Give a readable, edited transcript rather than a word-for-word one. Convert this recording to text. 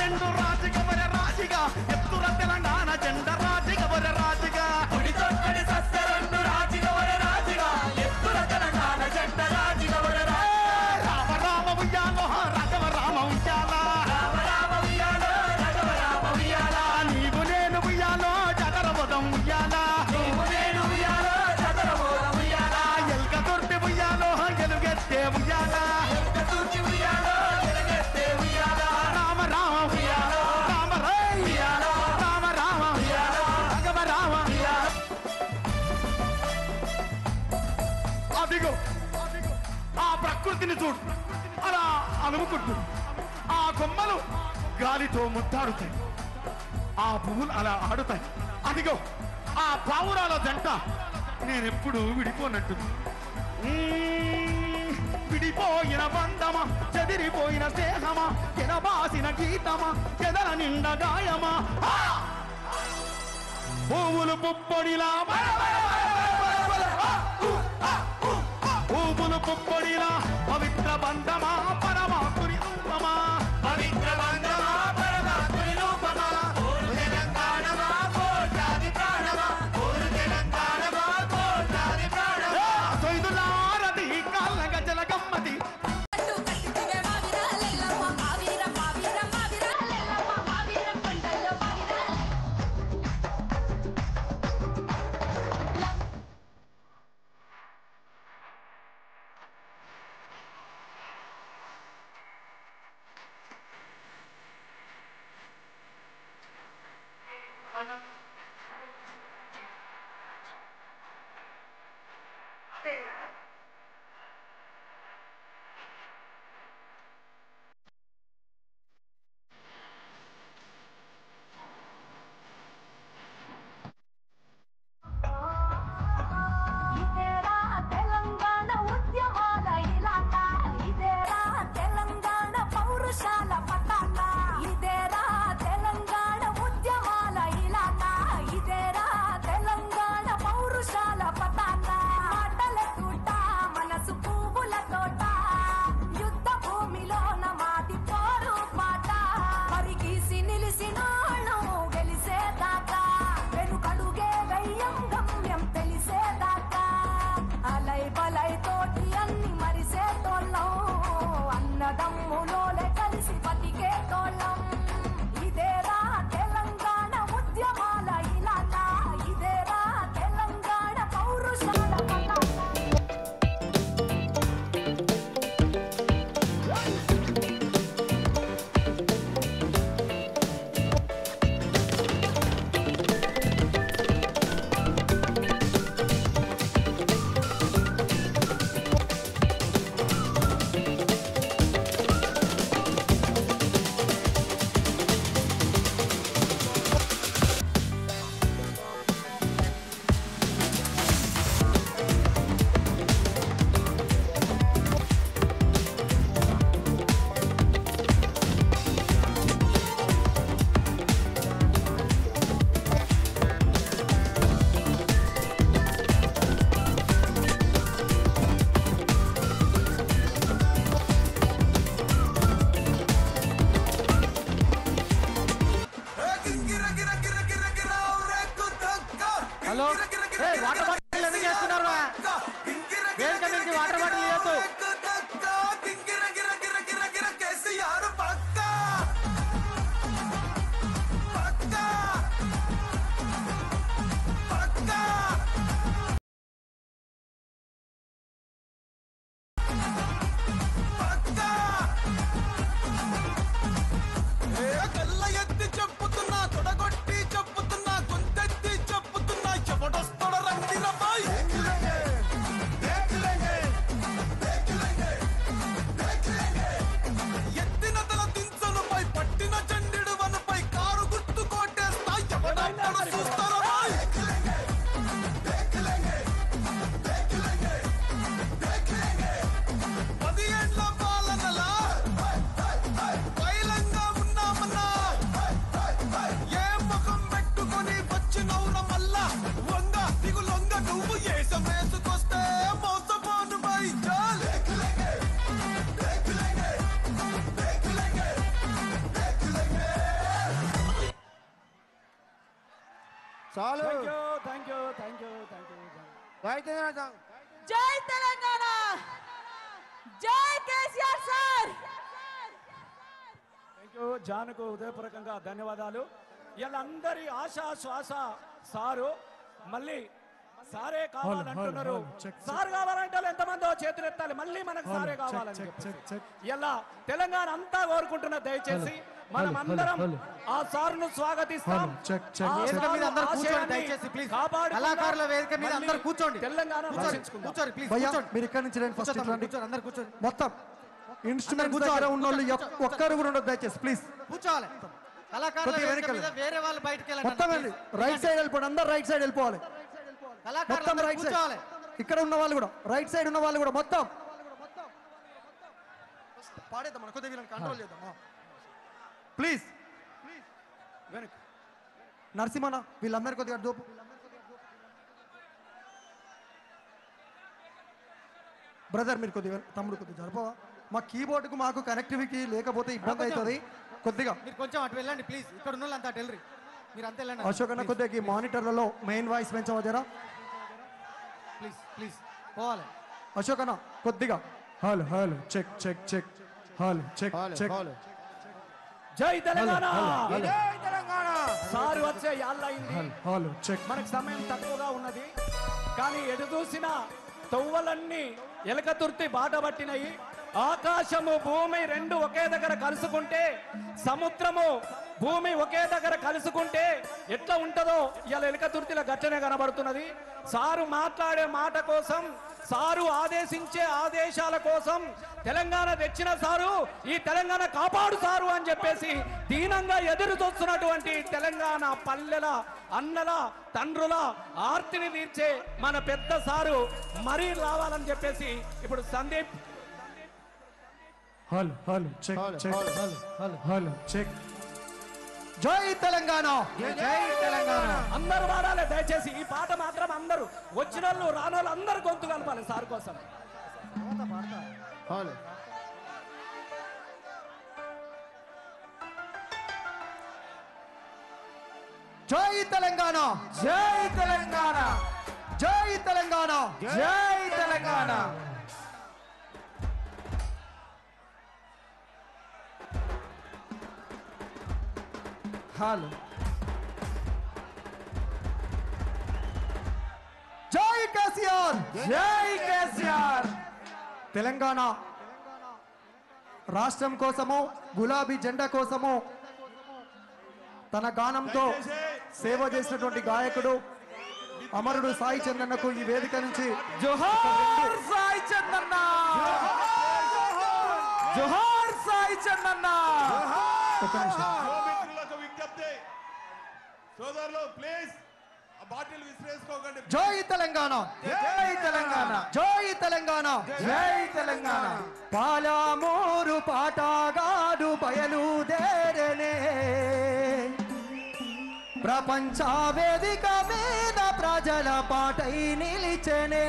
రెండు రాజుగా వర రాజుగా ఎత్తుల తెలంగాణ జెండ రాజుగా వర రాజుగా ఉడితొట్టడి సస్య రెండు రాజుగా వర రాజుగా ఎత్తుల తెలంగాణ జెండ రాజుగా వర రామ రామ ఉయ్యాలో రాఘవ రామ ఉయ్యాలా రామ రామ ఉయ్యాలో రాఘవ రామ ఉయ్యాలా నీవు నేను ఉయ్యాలో జగరబోధం ఉయ్యాలా నీవు నేను ఉయ్యాలో జగరబోధం ఉయ్యాలా ఎల్క దొర్తి ఉయ్యాలో గెలుగెత్తే ఉయ్యాలా తూర్చి ఉయ్యాలో వెలగెత్తే ఉయ్యాలా రామ రామ ఉయ్యాలో రామ రై ఉయ్యాలో రామ రామ ఉయ్యాలో రాఘవ రామ ఉయ్యాలో అదిగో ఆ ప్రకృతిని చూడు అలా అలుముకుంటు ఆ కొమ్మలు గాలితో ముద్దాడుతాయి ఆ పువ్వులు అలా ఆడుతాయి అదిగో ఆ పావురాల జంట నేనెప్పుడు విడిపోనట్టుంది విడిపోయిన బంధమా చెదిరిపోయిన స్నేహమా ఎనబాసిన గీతమా ఎదల నిండ గాయమా పువ్వులు పుప్పొడిలా పువ్వులు పుప్పొడిలా పవిత్ర బంధమా పరమాత్ముని రూపమా పవిత్ర బంధమా పరమాత్ముని రూపమా ఓరు తెలంగాణమా కోట్లాది ప్రాణమా ఓరు తెలంగాణమా కోట్లాది ప్రాణమా సొయ్దులారది కాళ్ళ గజల గమ్మతి హలో వాటర్ బాటిల్ ఎందుకు చేస్తున్నారు వేదిక నుంచి వాటర్ బాటిల్ ఇవ్వద్దు చెప్పుతున్నా తొడగొట్టి చెప్పుతున్నా కొంతెత్తి చెప్పుతున్నా ఎవడొస్తాడ రండిరా చాలు. Thank you. జై తెలంగాణ, జై కేసీఆర్ సార్. థ్యాంక్ యూ జానుకు హృదయపూర్వకంగా ధన్యవాదాలు. వీళ్ళందరి ఆశా శ్వాస సారు. మళ్ళీ సారే కావాలంటున్నారు. సార్ కావాలంటే ఎంతమందో చేతులు ఎత్తాలి. మళ్ళీ మనకు సారే కావాలని ఇలా తెలంగాణ అంతా కోరుకుంటున్న. దయచేసి మనం అందరం ఆ సార్ను స్వాగతిస్తాం. వేదిక మీద అందరూ కూర్చోండి దయచేసి ప్లీజ్. కళాకారుల వేదిక మీద అందరూ కూర్చోండి. తెలంగాణ కూర్చోండి ప్లీజ్. మీరు ఇక్కడ నుంచి రండి. ఫస్ట్ రండి. అందరూ కూర్చోండి. మొత్తం ఇన్స్ట్రుమెంట్ దగ్గర ఉన్న వాళ్ళు ఒక్కరు కూడా ఉండదు దయచేసి ప్లీజ్. కూర్చోవాలి. కళాకారుల వేదిక మీద వేరే వాళ్ళు బయటికి మొత్తం వెళ్ళి రైట్ సైడ్ వెళ్ళిపోండి. అందరు రైట్ సైడ్ వెళ్ళిపోవాలి. మొత్తం రైట్ సైడ్. ఇక్కడ ఉన్న వాళ్ళు కూడా రైట్ సైడ్ ఉన్న వాళ్ళు కూడా మొత్తం పాడేద్దాం. మన కొద్దిగా వీళ్ళని కంట్రోల్ చేద్దాం ప్లీజ్. నరసింహన వీళ్ళందరి కొద్దిగా దూపు. బ్రదర్ మీరు కొద్దిగా తమ్ముడు కొద్దిగా జరపవా? మా కీబోర్డుకు మాకు కనెక్టివిటీ లేకపోతే ఇబ్బంది అవుతుంది. కొద్దిగా మీరు కొంచెం అటు వెళ్ళండి ప్లీజ్. ఇక్కడ ఉన్న వాళ్ళంతా అటు వెళ్ళండి. మీరు అంతా వెళ్ళండి. అశోక్ అన్న కొద్దిగా ఈ మానిటర్లలో మెయిన్ వాయిస్ పెంచవా జరా ప్లీజ్ పోవాలి. అశోక్ అన్న కొద్దిగా హల్ హల్ చెక్ చెక్ చెక్ హల్ చెక్ చెక్. జై తెలంగాణ. సారు వచ్చే యాళ్ళయింది. హల్ చెక్. మనకు సమయం తక్కువగా ఉన్నది కానీ ఎటు చూసినా తొవ్వలన్నీ ఎలకతుర్తి బాట పట్టినాయి. ఆకాశము భూమి రెండు ఒకే దగ్గర కలుసుకుంటే, సముద్రము భూమి ఒకే దగ్గర కలుసుకుంటే ఎట్లా ఉంటుందో ఇలా ఎలకతుర్తిలో గట్టనే కనబడుతున్నది. సారు మాట్లాడే మాట కోసం, సారు ఆదేశించే ఆదేశాల కోసం తెలంగాణ తెచ్చిన సారు ఈ తెలంగాణ కాపాడు సారు అని చెప్పేసి దీనంగా ఎదురు చూస్తున్నటువంటి తెలంగాణ పల్లెల అన్నల తండ్రుల ఆర్తిని తీర్చే మన పెద్ద సారు మరీ రావాలని చెప్పేసి ఇప్పుడు సందీప్ హల్ హల్ చెక్ చెక్ హల్ హల్ హల్ చెక్. జై తెలంగాణ, జై తెలంగాణ. అందరూ పాడాలి దయచేసి. ఈ పాట మాత్రం అందరూ వచ్చిన వాళ్ళు రాని వాళ్ళు అందరు గొంతు కలపాలి సార్ కోసం. జై తెలంగాణ, జై తెలంగాణ, జై తెలంగాణ, జై తెలంగాణ. హల్. జై కేసీఆర్, జై కేసీఆర్. తెలంగాణ రాష్ట్రం కోసము, గులాబీ జెండా కోసము తన గానంతో సేవ చేసినటువంటి గాయకుడు అమరుడు సాయి చందన్నకు ఈ వేదిక నుంచి జోహార్ సాయి చందన్న, జోహార్ సాయి చందన్న. ఒక నిమిషం. మిత్రులకు విజ్ఞప్తి, సోదరులు ప్లీజ్ ఆ బాటిల్ విసిరేసుకోకండి. జై తెలంగాణ, జై తెలంగాణ, జై తెలంగాణ, జై తెలంగాణ. పాలమూరు పాటగాడు బయలుదేరనే, ప్రపంచ వేదిక మీద ప్రజల పాటై నిలిచనే.